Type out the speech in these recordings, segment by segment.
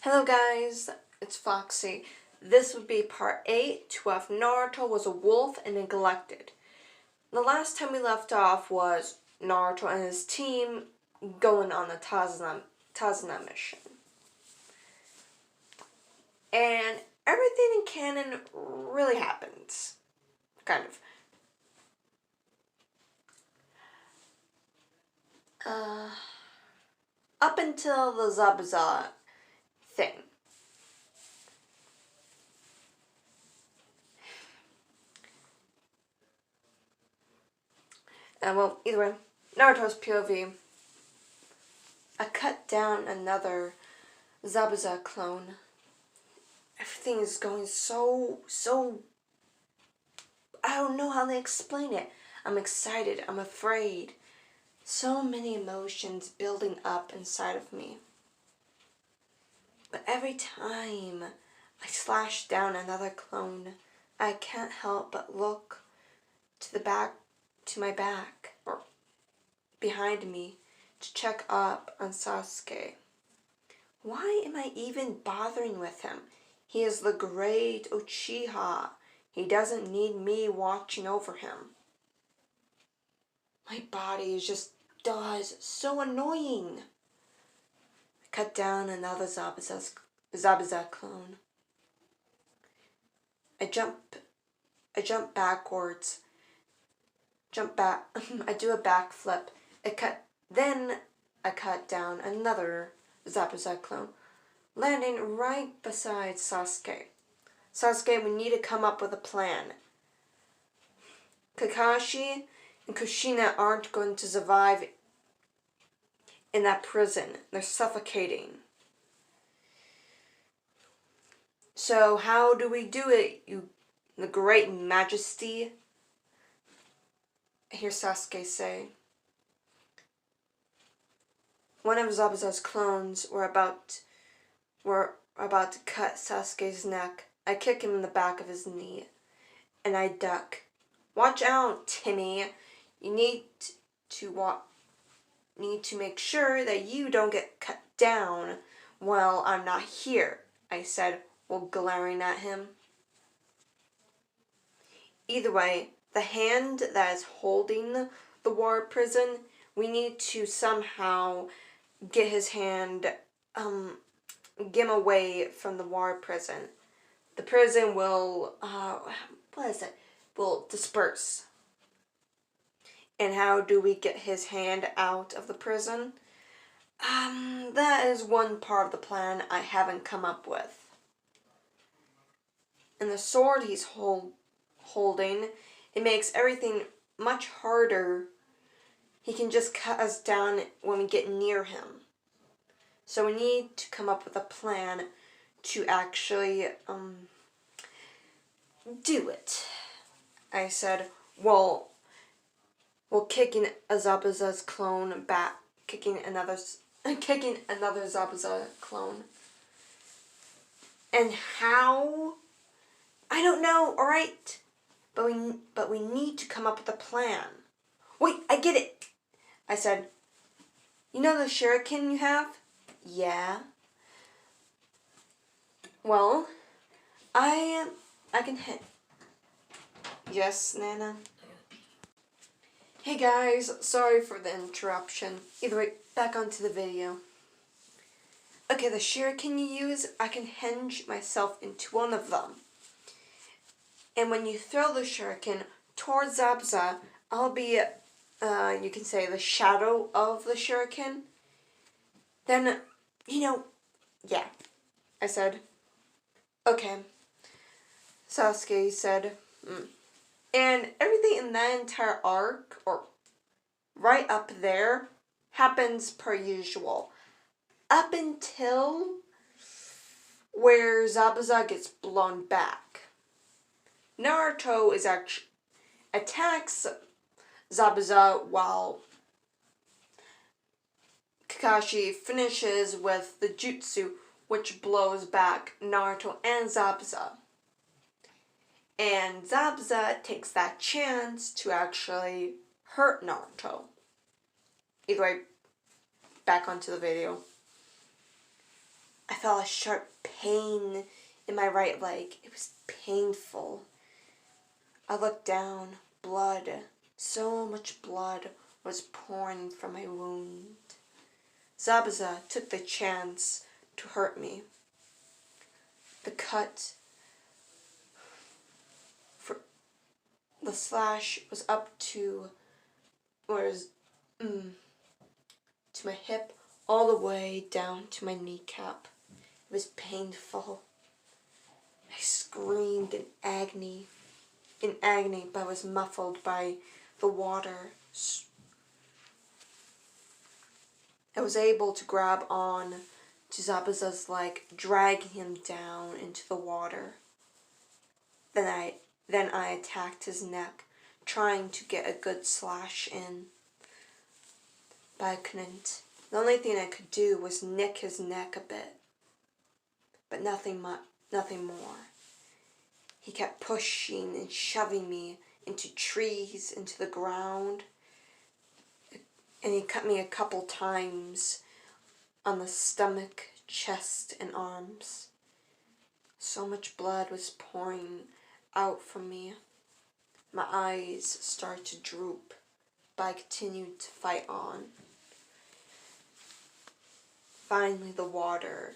Hello guys, it's Foxy. This would be part 8 to if Naruto was a wolf and neglected. The last time we left off was Naruto and his team going on the Tazuna mission. And everything in canon really happens. Kind of. Up until the Zabuza thing. Well, either way, Naruto's POV. I cut down another Zabuza clone. Everything is going so, I don't know how to explain it. I'm excited, I'm afraid. So many emotions building up inside of me. But every time I slash down another clone, I can't help but look to my back, or behind me, to check up on Sasuke. Why am I even bothering with him? He is the great Uchiha. He doesn't need me watching over him. My body is just so annoying. I cut down another Zabuza clone. I jump backwards. I do a backflip. Then I cut down another Zabuza clone, landing right beside Sasuke. Sasuke, we need to come up with a plan. Kakashi and Kushina aren't going to survive in that prison. They're suffocating. So how do we do it, the great majesty? I hear Sasuke say. One of Zabuza's clones were about to cut Sasuke's neck. I kick him in the back of his knee, and I duck. Watch out, Timmy. You need to make sure that you don't get cut down while I'm not here, I said while glaring at him. Either way, the hand that is holding the war prison, we need to somehow get his hand, get him away from the war prison. The prison will, will disperse. And how do we get his hand out of the prison? That is one part of the plan I haven't come up with. And the sword he's holding, it makes everything much harder. He can just cut us down when we get near him. So we need to come up with a plan to actually do it. I said, well, kicking a Zabuza's clone back, kicking another Zabuza clone. And how? I don't know. All right, but we need to come up with a plan. Wait, I get it. I said, you know the shuriken you have? Yeah. Well, I can hit. Yes, Nana. Hey guys, sorry for the interruption. Either way, back onto the video. Okay, the shuriken you use, I can hinge myself into one of them. And when you throw the shuriken towards Zabuza, I'll be, you can say, the shadow of the shuriken. Then, yeah. I said, okay. Sasuke said, And everything in that entire arc, or right up there, happens per usual. Up until where Zabuza gets blown back. Naruto attacks Zabuza while Kakashi finishes with the jutsu, which blows back Naruto and Zabuza. And Zabuza takes that chance to actually hurt Naruto. Either way, back onto the video. I felt a sharp pain in my right leg. It was painful. I looked down. Blood. So much blood was pouring from my wound. Zabuza took the chance to hurt me. The cut for the slash was up to to my hip all the way down to my kneecap. It was painful. I screamed in agony, but was muffled by the water. I was able to grab on to Zabuza's leg, dragging him down into the water. Then I attacked his neck, trying to get a good slash in. But I couldn't. The only thing I could do was nick his neck a bit. But nothing more. He kept pushing and shoving me into trees, into the ground. And he cut me a couple times on the stomach, chest, and arms. So much blood was pouring out from me. My eyes started to droop, but I continued to fight on. Finally, the water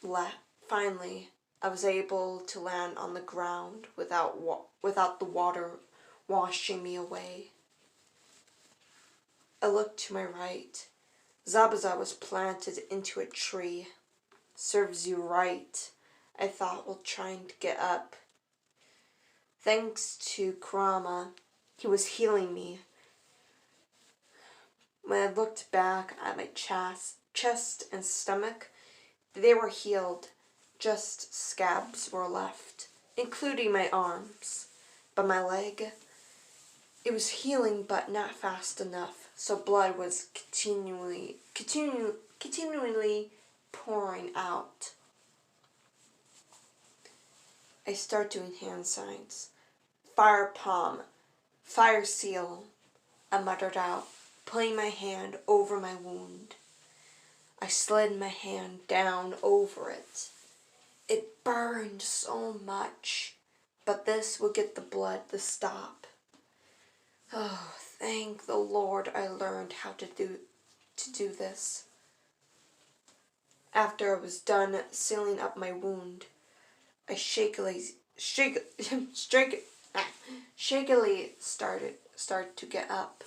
left. Finally, I was able to land on the ground without the water washing me away. I looked to my right. Zabuza was planted into a tree. Serves you right, I thought while trying to get up. Thanks to Kurama, he was healing me. When I looked back at my chest and stomach, they were healed. Just scabs were left, including my arms. But my leg, it was healing but not fast enough, so blood was continually pouring out. I start doing hand signs. Fire palm, fire seal, I muttered out, putting my hand over my wound. I slid my hand down over it. It burned so much, but this would get the blood to stop. Oh, thank the Lord I learned how to do this. After I was done sealing up my wound, I shakily started to get up.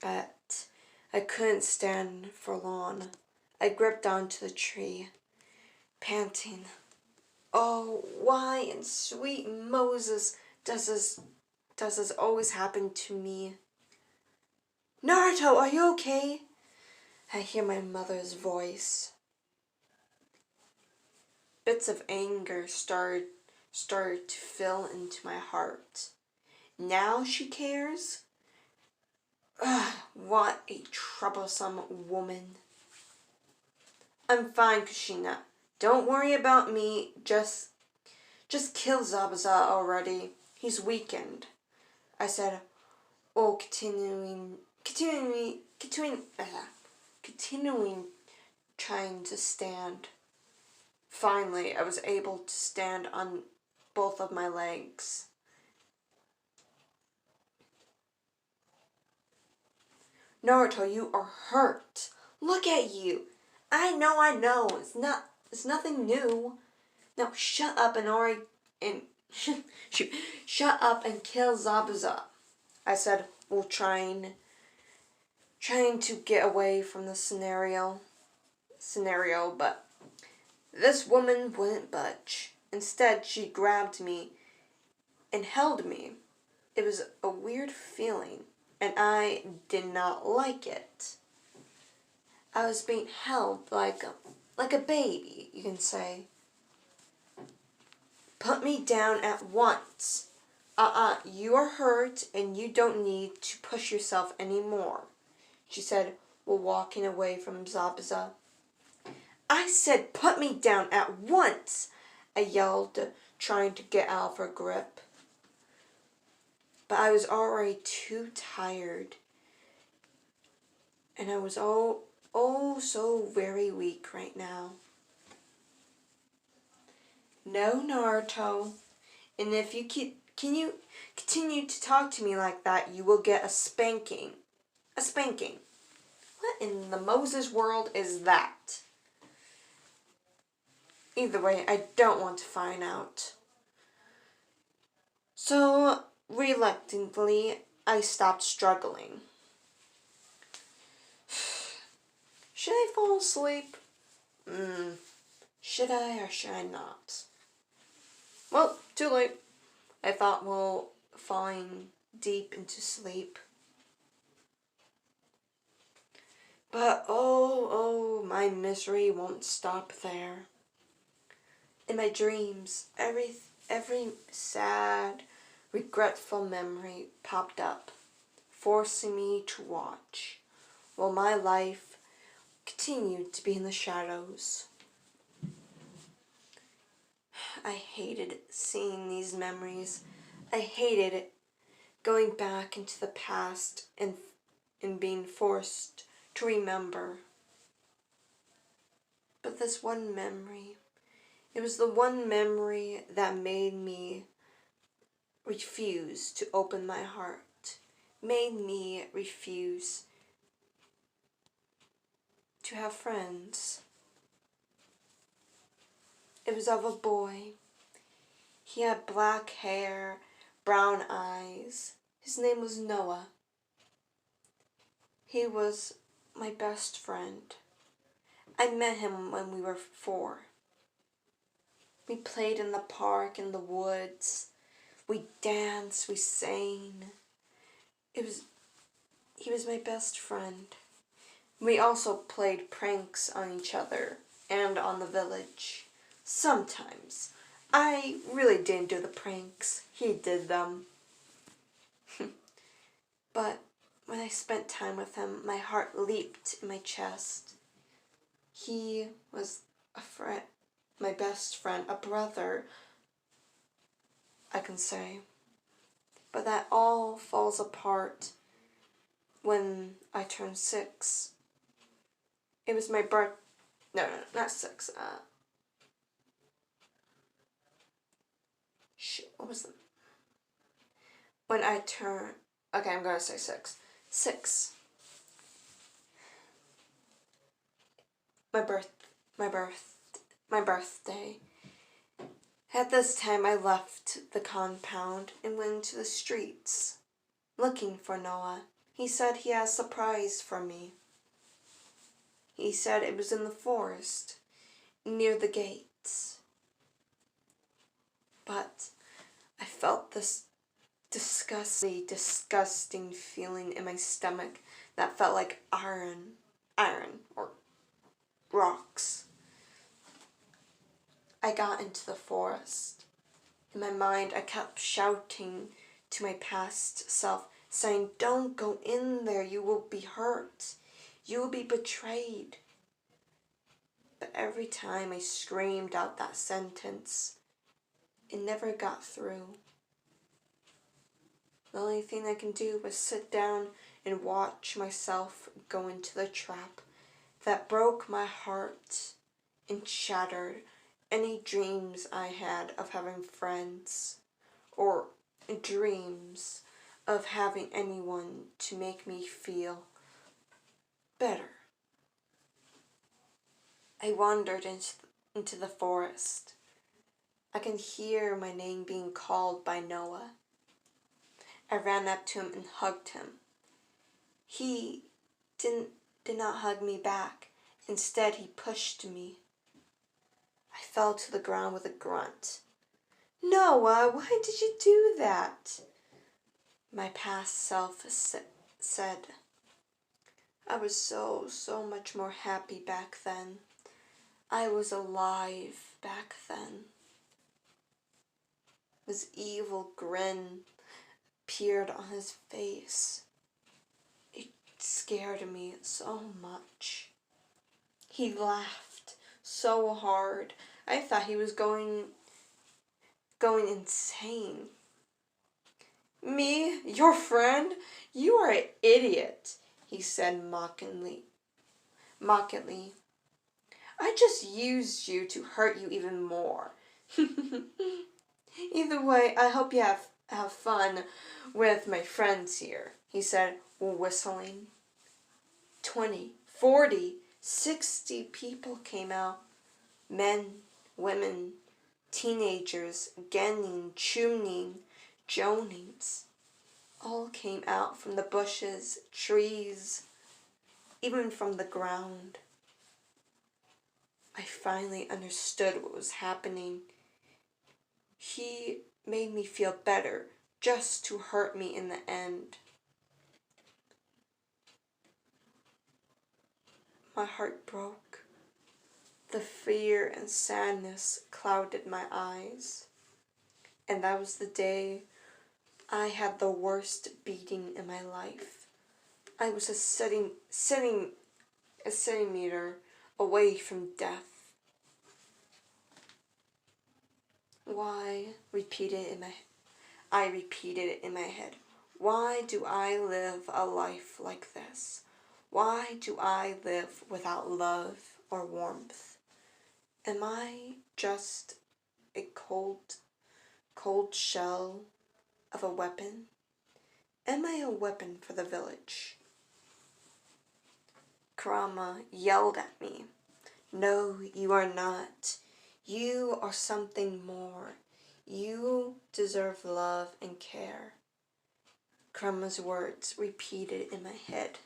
But I couldn't stand for long. I gripped onto the tree, panting. Oh, why in sweet Moses does this always happen to me? Naruto, are you okay? I hear my mother's voice. Bits of anger started to fill into my heart. Now she cares? Ugh, what a troublesome woman. I'm fine, Kushina. Don't worry about me. Just kill Zabuza already. He's weakened. I said, continuing trying to stand. Finally, I was able to stand on both of my legs. Naruto, you are hurt. Look at you. I know. It's nothing new. Now shut up and shut up and kill Zabuza. I said, while trying to get away from the scenario, but this woman wouldn't budge. Instead, she grabbed me and held me. It was a weird feeling, and I did not like it. I was being held like a baby, you can say. Put me down at once. You are hurt and you don't need to push yourself anymore, she said while walking away from Zabuza. I said put me down at once, I yelled, trying to get out of her grip. But I was already too tired, and I was oh so very weak right now. No, Naruto. And if you continue to talk to me like that, you will get a spanking. A spanking. What in the Moses world is that? Either way, I don't want to find out. So, reluctantly, I stopped struggling. Should I fall asleep? Should I or should I not? Well, too late. I thought, well, falling deep into sleep. But oh, my misery won't stop there. In my dreams, every sad, regretful memory popped up, forcing me to watch, while my life continued to be in the shadows. I hated seeing these memories. I hated it, going back into the past and being forced to remember. But this one memory, it was the one memory that made me refuse to open my heart, made me refuse to have friends. It was of a boy. He had black hair, brown eyes. His name was Noah. He was my best friend. I met him when we were 4. We played in the park, in the woods. We danced, we sang. He was my best friend. We also played pranks on each other and on the village. Sometimes. I really didn't do the pranks. He did them. But when I spent time with him, my heart leaped in my chest. He was a friend, my best friend, a brother, I can say. But that all falls apart when I turned 6. It was my no, not 6. What was the... When I turned... Okay, I'm gonna say 6. 6. My birthday. At this time, I left the compound and went into the streets, looking for Noah. He said he had a surprise for me. He said it was in the forest, near the gates. But I felt this disgusting feeling in my stomach that felt like iron or rocks. I got into the forest. In my mind, I kept shouting to my past self, saying, "Don't go in there, you will be hurt. You will be betrayed." But every time I screamed out that sentence, it never got through. The only thing I can do was sit down and watch myself go into the trap that broke my heart and shattered any dreams I had of having friends, or dreams of having anyone to make me feel better. I wandered into the forest. I can hear my name being called by Noah. I ran up to him and hugged him. He did not hug me back. Instead, he pushed me. I fell to the ground with a grunt. "Noah, why did you do that?" My past self said. I was so much more happy back then. I was alive back then. His evil grin appeared on his face. It scared me so much. He laughed so hard. I thought he was going insane. "Me, your friend? You are an idiot," he said mockingly. mockingly. I just used you to hurt you even more. Either way, I hope you have fun with my friends here, he said, whistling. 20, 40, 60 people came out. Men, women, teenagers, Genin, Chumnin, Jonings, all came out from the bushes, trees, even from the ground. I finally understood what was happening. He made me feel better just to hurt me in the end. My heart broke. The fear and sadness clouded my eyes. And that was the day I had the worst beating in my life. I was a centimeter away from death. Why? I repeated it in my head. Why do I live a life like this? Why do I live without love or warmth? Am I just a cold shell of a weapon? Am I a weapon for the village? Kurama yelled at me. No, you are not. You are something more. You deserve love and care. Kurama's words repeated in my head.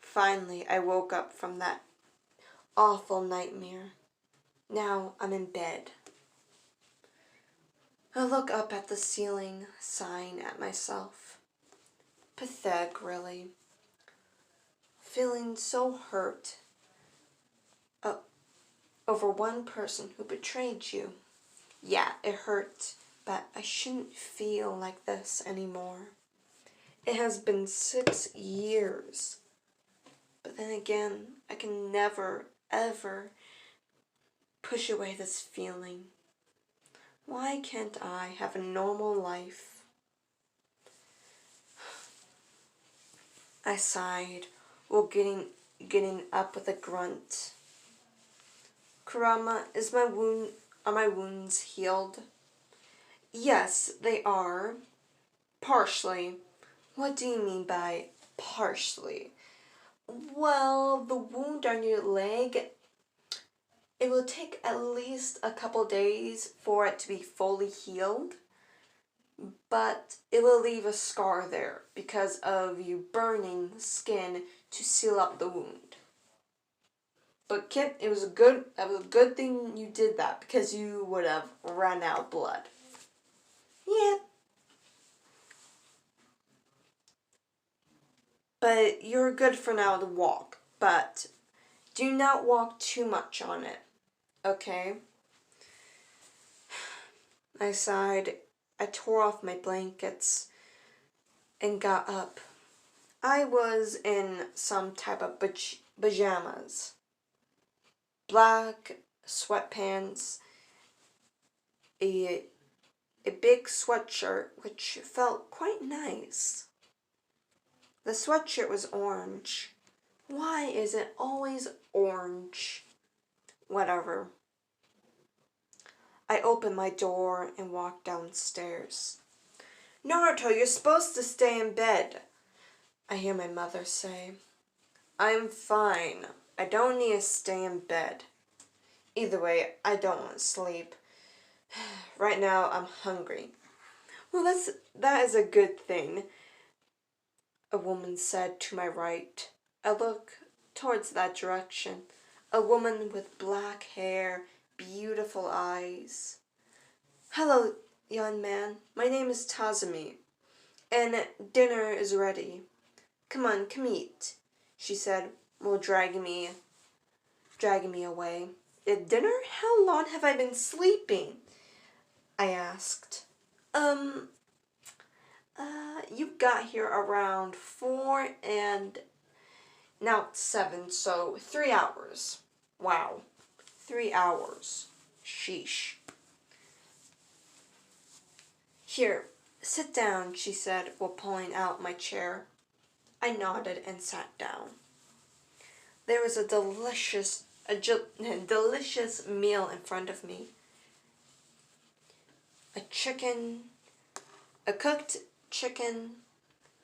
Finally, I woke up from that awful nightmare. Now I'm in bed. I look up at the ceiling, sighing at myself. Pathetic, really. Feeling so hurt over one person who betrayed you. Yeah, it hurt, but I shouldn't feel like this anymore. It has been 6 years. But then again, I can never, ever push away this feeling. Why can't I have a normal life? I sighed while getting up with a grunt. Kurama, are my wounds healed? Yes, they are. Partially. What do you mean by partially? Well, the wound on your leg, it will take at least a couple days for it to be fully healed, but it will leave a scar there because of you burning the skin to seal up the wound. But Kip, that was a good thing you did that because you would have run out of blood. Yeah. But you're good for now to walk, but do not walk too much on it, okay? I sighed. I tore off my blankets and got up. I was in some type of pajamas. Black sweatpants, a big sweatshirt which felt quite nice. The sweatshirt was orange. Why is it always orange? Whatever. I opened my door and walked downstairs. Naruto, you're supposed to stay in bed, I hear my mother say. I'm fine. I don't need to stay in bed. Either way, I don't want to sleep. Right now, I'm hungry. Well, that is a good thing, a woman said to my right. I look towards that direction. A woman with black hair, beautiful eyes. Hello, young man. My name is Tazumi, and dinner is ready. Come on, come eat, she said, while dragging me away. At dinner? How long have I been sleeping? I asked. You got here around 4 and now it's 7, so 3 hours. Wow. 3 hours. Sheesh. Here, sit down, she said while pulling out my chair. I nodded and sat down. there was a delicious meal in front of me. A cooked chicken,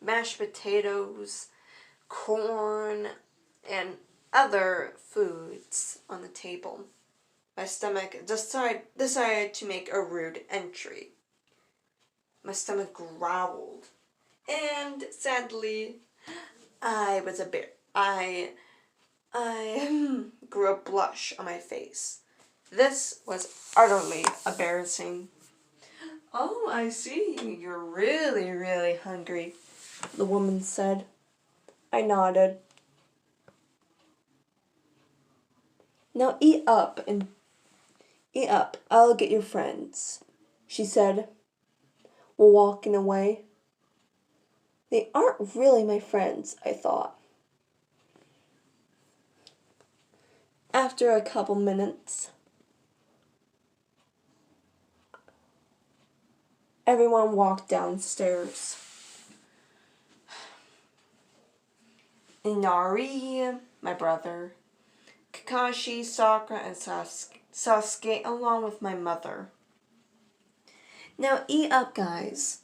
mashed potatoes, corn, and other foods on the table. My stomach decided to make a rude entry. My stomach growled, and sadly, I was a bear. I grew a blush on my face. This was utterly embarrassing. Oh, I see. You're really, really hungry, the woman said. I nodded. Now eat up. I'll get your friends, she said, while walking away. They aren't really my friends, I thought. After a couple minutes, everyone walked downstairs. Inari, my brother, Kakashi, Sakura, and Sasuke, along with my mother. Now eat up, guys.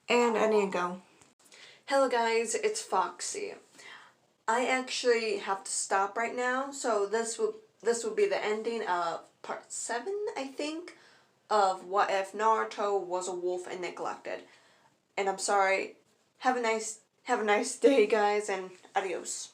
And I need to go. Hello guys, it's Foxy. I actually have to stop right now, so this will be the ending of part 7, I think, of What If Naruto Was a Wolf and Neglected. And I'm sorry. Have a nice day, guys, and adios.